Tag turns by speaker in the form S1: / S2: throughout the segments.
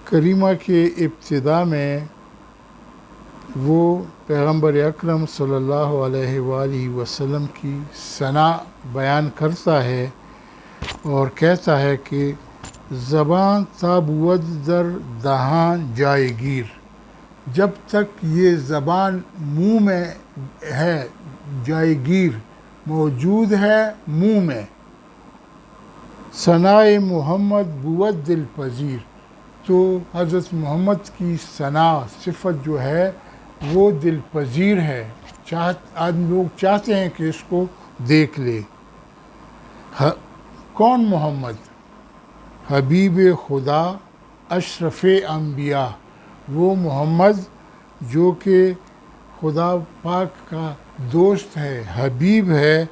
S1: کریمہ کے ابتدا میں وہ پیغمبر اکرم صلی اللہ علیہ وآلہ وسلم کی ثنا بیان کرتا ہے اور کہتا ہے کہ زبان تا بود در دہان جائے گیر، جب تک یہ زبان منہ میں ہے، جائے گیر موجود ہے منہ میں، ثنائے محمد بود دل پذیر، تو حضرت محمد کی ثنا صفت جو ہے وہ دل پذیر ہے، آدمی لوگ چاہتے ہیں کہ اس کو دیکھ لے۔ کون محمد؟ حبیب خدا اشرف انبیاء، وہ محمد جو کہ خدا پاک کا دوست ہے، حبیب ہے،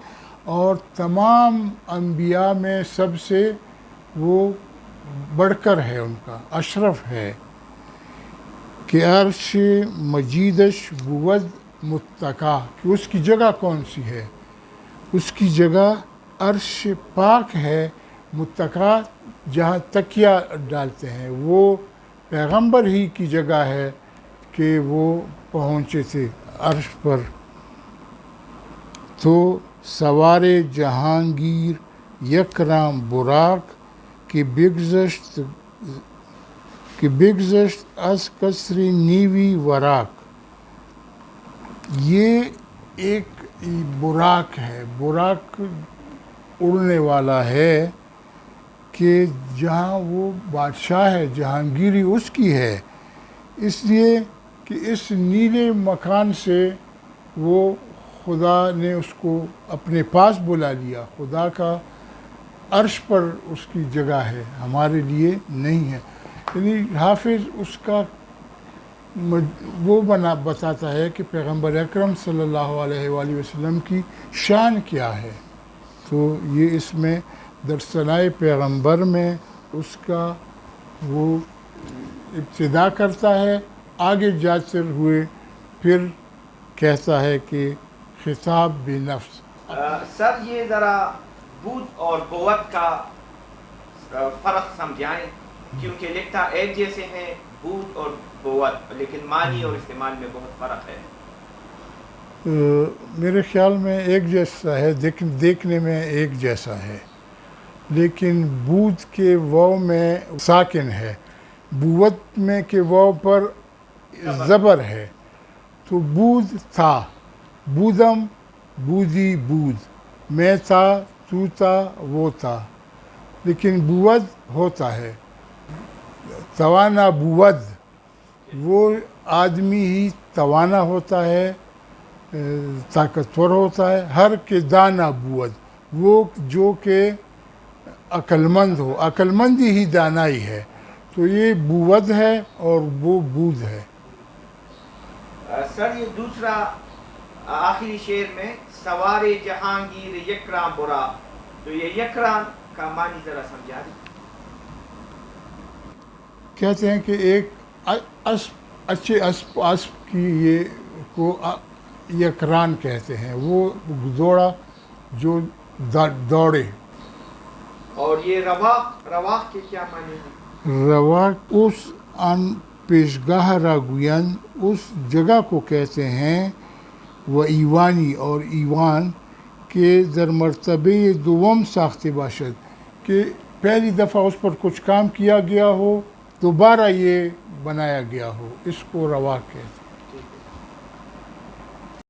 S1: اور تمام انبیاء میں سب سے وہ بڑھ کر ہے، ان کا اشرف ہے، کہ عرش مجیدش بود متکا، کہ اس کی جگہ کون سی ہے؟ اس کی جگہ عرش پاک ہے، متکا جہاں تکیہ ڈالتے ہیں، وہ پیغمبر ہی کی جگہ ہے کہ وہ پہنچے تھے عرش پر۔ تو سوار جہانگیر یک رام براق کہ بگذشت از کسری نیوی وراق، یہ ایک براق ہے، براق اڑنے والا ہے، کہ جہاں وہ بادشاہ ہے، جہانگیری اس کی ہے، اس لیے کہ اس نیلے مکان سے وہ خدا نے اس کو اپنے پاس بلا لیا، خدا کا عرش پر اس کی جگہ ہے، ہمارے لیے نہیں ہے۔ یعنی حافظ اس کا وہ بتاتا ہے کہ پیغمبر اکرم صلی اللہ علیہ وآلہ وسلم کی شان کیا ہے، تو یہ اس میں در ثنائے پیغمبر میں اس کا وہ ابتدا کرتا ہے، آگے جاتے ہوئے پھر کہتا ہے کہ خطاب بنفس۔
S2: سر یہ ذرا بود اور قوت کا فرق سمجھائیں، کیونکہ لکھتا ایک جیسے ہیں بود اور قوت، لیکن معنی اور استعمال میں بہت فرق ہے۔
S1: میرے خیال میں ایک جیسا ہے، دیکھنے میں ایک جیسا ہے، لیکن بود کے واو میں ساکن ہے، بوت میں کے واو پر زبر ہے، تو بود تھا، بودم بودی بود، میں تھا تو تھا وہ تھا، لیکن بود ہوتا ہے۔ توانا بود، وہ آدمی ہی توانا ہوتا ہے، طاقتور ہوتا ہے، ہر کے دانا بود، وہ جو کہ عقل مند ہو، عقل مندی ہی دانائی ہے، تو یہ بود ہے اور وہ بود ہے۔
S2: سر یہ دوسرا آخری شعر میں سوار جہانگیر یکرام برا، تو یہ یکرام کا معنی ذرا سمجھا دیں۔
S1: کہتے ہیں کہ ایک اچھے اسب کی یہ کو یکران کہتے ہیں، وہ دوڑا جو دوڑے۔
S2: اور یہ رواق کے کیا معنی ہیں؟
S1: رواق اس ان پیشگاہ را گویند، اس جگہ کو کہتے ہیں، و ایوانی اور ایوان کے در مرتبہ دوم ساخت باشد، کہ پہلی دفعہ اس پر کچھ کام کیا گیا ہو، دوبارہ یہ بنایا گیا ہو، اس کو رواق کہتے ہیں۔